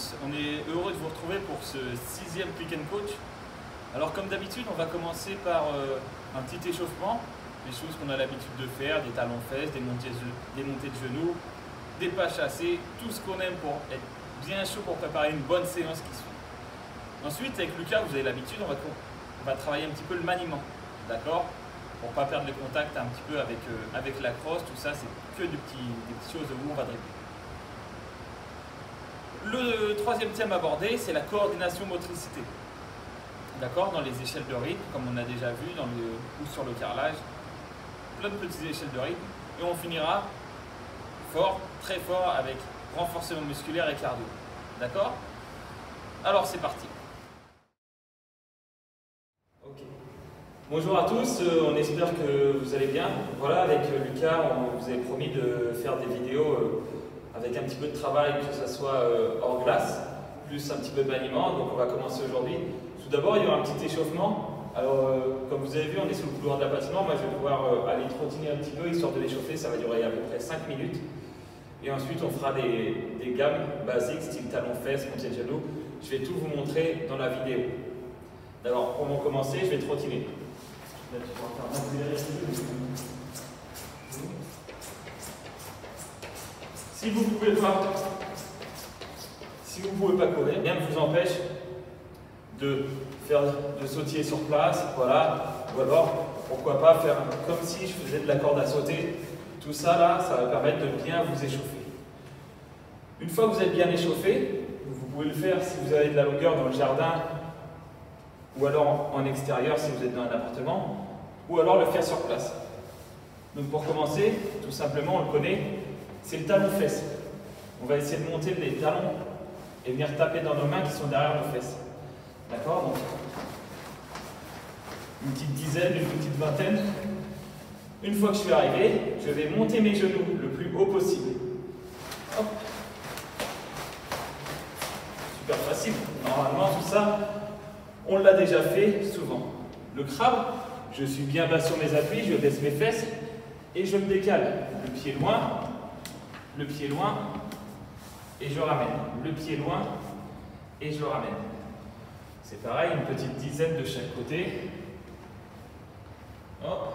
tous, on est heureux de vous retrouver pour ce 6e Click and Coach. Alors comme d'habitude, on va commencer par un petit échauffement, des choses qu'on a l'habitude de faire, des talons-fesses, des montées de genoux, des pas chassés, tout ce qu'on aime pour être bien chaud pour préparer une bonne séance qui suit. Ensuite, avec Lucas, vous avez l'habitude, on va travailler un petit peu le maniement, d'accord? Pour ne pas perdre le contact un petit peu avec la crosse, tout ça, c'est que des petites choses où on va dribbler. Le troisième thème abordé, c'est la coordination motricité. D'accord, dans les échelles de rythme, comme on a déjà vu, ou sur le carrelage, plein de petites échelles de rythme. Et on finira fort, très fort, avec renforcement musculaire et cardio. D'accord? Alors c'est parti. Ok. Bonjour à tous, on espère que vous allez bien. Voilà, avec Lucas, on vous avait promis de faire des vidéos avec un petit peu de travail, que ce soit hors glace, plus un petit peu de maniement. Donc on va commencer aujourd'hui. Tout d'abord, il y aura un petit échauffement. Alors, comme vous avez vu, on est sur le couloir de la patinoire. Moi, je vais pouvoir aller trottiner un petit peu, histoire de l'échauffer. Ça va durer à peu près 5 minutes. Et ensuite, on fera des gammes basiques, style talons-fesses, montée de genoux. Je vais tout vous montrer dans la vidéo. D'abord, pour commencer, je vais trottiner. Là, tu pourras faire Si vous ne pouvez pas courir, rien ne vous empêche de sautiller sur place, voilà, ou alors pourquoi pas faire comme si je faisais de la corde à sauter. Tout ça là, ça va permettre de bien vous échauffer. Une fois que vous êtes bien échauffé, vous pouvez le faire si vous avez de la longueur dans le jardin, ou alors en extérieur si vous êtes dans un appartement, ou alors le faire sur place. Donc pour commencer, tout simplement, on le connaît, c'est le talon-fesse. On va essayer de monter les talons et venir taper dans nos mains qui sont derrière nos fesses. D'accord? Donc, une petite dizaine, une petite vingtaine. Une fois que je suis arrivé, je vais monter mes genoux le plus haut possible. Hop. Super facile. Normalement, tout ça, on l'a déjà fait souvent. Le crabe, je suis bien bas sur mes appuis, je baisse mes fesses et je me décale. Le pied loin, et je ramène. Le pied loin, et je ramène. C'est pareil, une petite dizaine de chaque côté. Hop.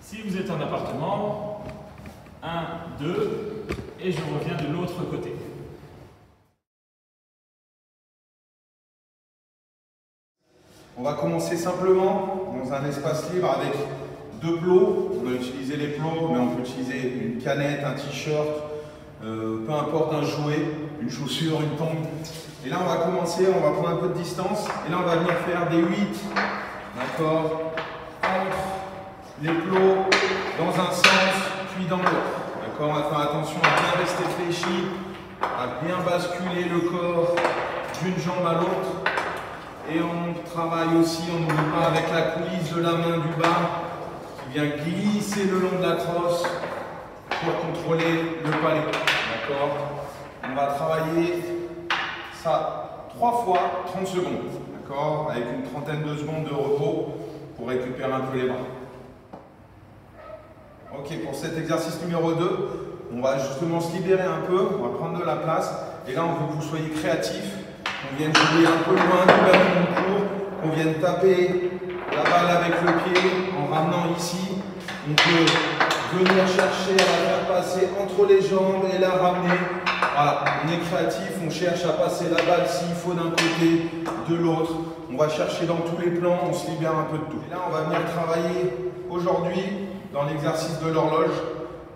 Si vous êtes en appartement, 1, 2, et je reviens de l'autre côté. On va commencer simplement dans un espace libre avec 2 plots. On va utiliser les plots, mais on peut utiliser une canette, un t-shirt, peu importe, un jouet, une chaussure, une tongue. Et là, on va commencer, on va prendre un peu de distance. Et là, on va venir faire des 8, d'accord, entre les plots dans un sens, puis dans l'autre. D'accord, on va faire attention à bien rester fléchi, à bien basculer le corps d'une jambe à l'autre. Et on travaille aussi, on n'oublie pas, avec la coulisse de la main du bas qui vient glisser le long de la crosse pour contrôler le palais. D'accord? On va travailler ça 3 fois 30 secondes. D'accord? Avec une trentaine de secondes de repos pour récupérer un peu les bras. Ok, pour cet exercice numéro 2, on va justement se libérer un peu, on va prendre de la place. Et là, on veut que vous soyez créatifs. On vienne jouer un peu loin du ballon de cours, on vienne taper la balle avec le pied en ramenant ici. On peut venir chercher à la faire passer entre les jambes et la ramener. Voilà, on est créatif, on cherche à passer la balle s'il faut d'un côté, de l'autre. On va chercher dans tous les plans, on se libère un peu de tout. Et là, on va venir travailler aujourd'hui dans l'exercice de l'horloge,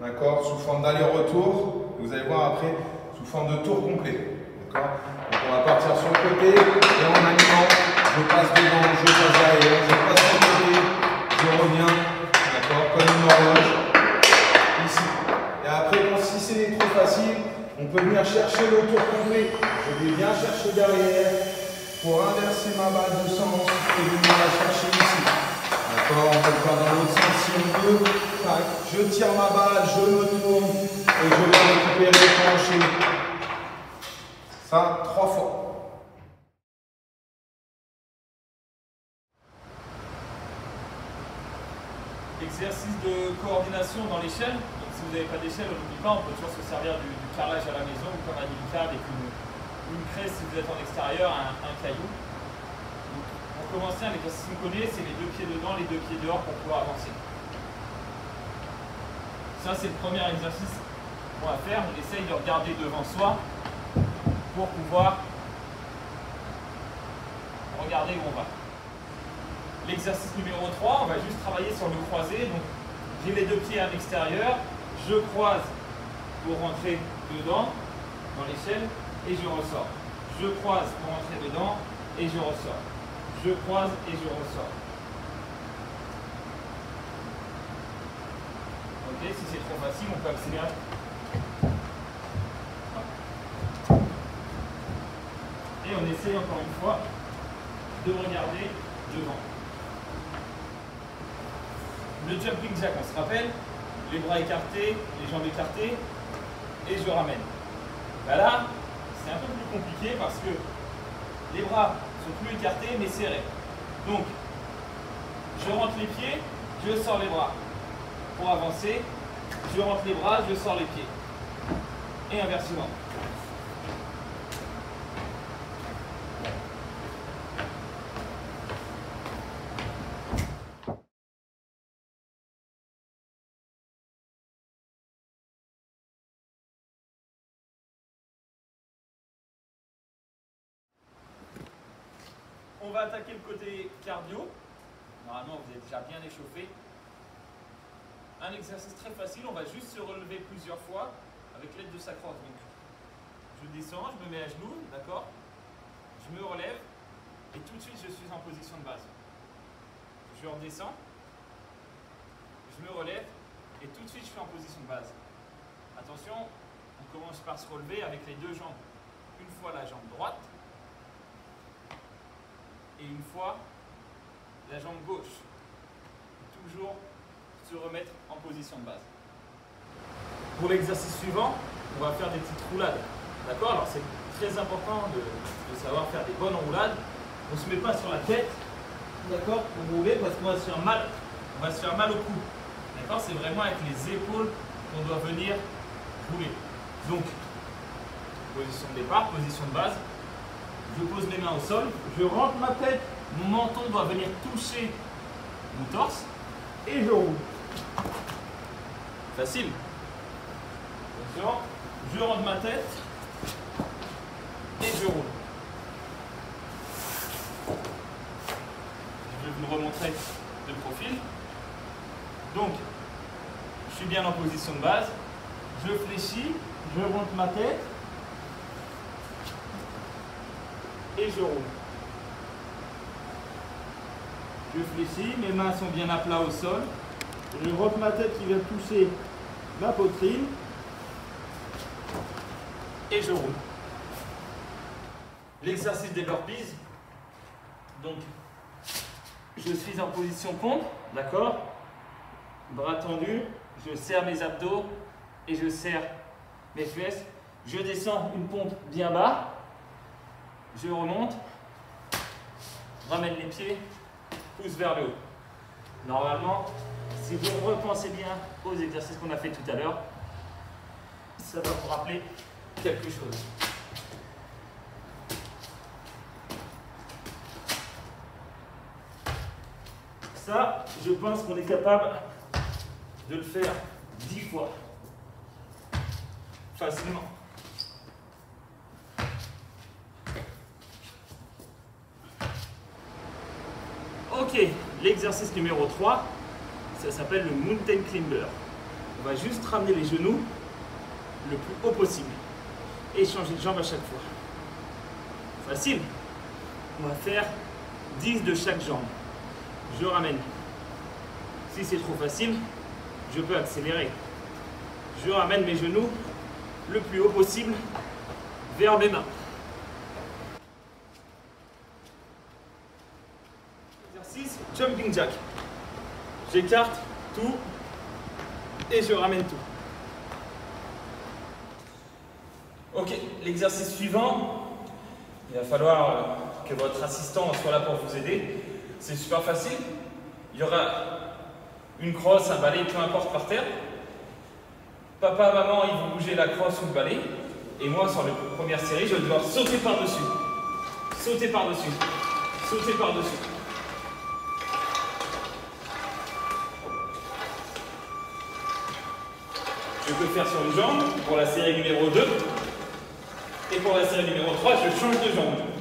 d'accord, sous forme d'aller-retour. Vous allez voir après, sous forme de tour complet. D'accord. Donc on va partir sur le côté et en maniement, je passe devant, je passe derrière, je passe sur le côté, je reviens, d'accord, comme une horloge, ici. Et après, si c'est trop facile, on peut venir chercher le tour complet. Je vais bien chercher derrière pour inverser ma balle de sens et venir la chercher ici. D'accord, on peut le faire dans l'autre sens si on veut. Tac, je tire ma balle, je me tourne et je vais récupérer le plancher. Ça, 3 fois. Exercice de coordination dans l'échelle. Si vous n'avez pas d'échelle, on n'oublie pas, on peut toujours se servir du carrelage à la maison, comme un Lucas avec une craie si vous êtes en extérieur, un caillou. Donc, pour commencer, un exercice qu'on connaît, c'est les 2 pieds dedans, les 2 pieds dehors pour pouvoir avancer. Ça, c'est le premier exercice qu'on va faire. On essaye de regarder devant soi pour pouvoir regarder où on va. L'exercice numéro 3, on va juste travailler sur le croisé. Donc, j'ai les 2 pieds à l'extérieur, je croise pour rentrer dedans dans l'échelle et je ressors. Je croise pour rentrer dedans et je ressors. Je croise et je ressors. Ok, si c'est trop facile, on peut accélérer. Et on essaye encore une fois de regarder devant. Le jumping jack, on se rappelle, les bras écartés, les jambes écartées, et je ramène. Ben là, c'est un peu plus compliqué parce que les bras sont plus écartés mais serrés. Donc, je rentre les pieds, je sors les bras. Pour avancer, je rentre les bras, je sors les pieds. Et inversement. On va attaquer le côté cardio. Normalement, vous êtes déjà bien échauffé. Un exercice très facile, on va juste se relever plusieurs fois avec l'aide de sa crosse. Donc, je descends, je me mets à genoux, d'accord? Je me relève et tout de suite, je suis en position de base. Je redescends, je me relève et tout de suite, je suis en position de base. Attention, on commence par se relever avec les 2 jambes. Une fois la jambe droite et une fois la jambe gauche. Toujours se remettre en position de base. Pour l'exercice suivant, on va faire des petites roulades. D'accord? Alors c'est très important de savoir faire des bonnes roulades. On ne se met pas sur la tête, d'accord, pour rouler parce qu'on va se faire mal. On va se faire mal au cou. D'accord? C'est vraiment avec les épaules qu'on doit venir rouler. Donc, position de départ, position de base. Je pose mes mains au sol, je rentre ma tête, mon menton doit venir toucher mon torse et je roule. Facile. Attention, je rentre ma tête et je roule. Je vais vous le remontrer de profil. Donc, je suis bien en position de base, je fléchis, je rentre ma tête et je roule. Je fléchis, mes mains sont bien à plat au sol. Je rentre ma tête qui vient toucher ma poitrine et je roule. L'exercice des burpees. Donc, je suis en position pompe, d'accord? Bras tendus, je serre mes abdos et je serre mes fesses. Je descends une pompe bien bas. Je remonte, ramène les pieds, pousse vers le haut. Normalement, si vous repensez bien aux exercices qu'on a fait tout à l'heure, ça va vous rappeler quelque chose. Ça, je pense qu'on est capable de le faire 10 fois. Facilement. Ok, l'exercice numéro 3, ça s'appelle le Mountain Climber. On va juste ramener les genoux le plus haut possible et changer de jambe à chaque fois. Facile. On va faire 10 de chaque jambe. Je ramène. Si c'est trop facile, je peux accélérer. Je ramène mes genoux le plus haut possible vers mes mains. Exercice jumping jack. J'écarte tout et je ramène tout. Ok, l'exercice suivant, il va falloir que votre assistant soit là pour vous aider. C'est super facile. Il y aura une crosse, un balai, peu importe par terre. Papa, maman, ils vont bouger la crosse ou le balai Et moi, sur la première série, je vais devoir sauter par-dessus. Sauter par-dessus. Sauter par-dessus. Je peux faire sur une jambe pour la série numéro 2. Et pour la série numéro 3, je change de jambe.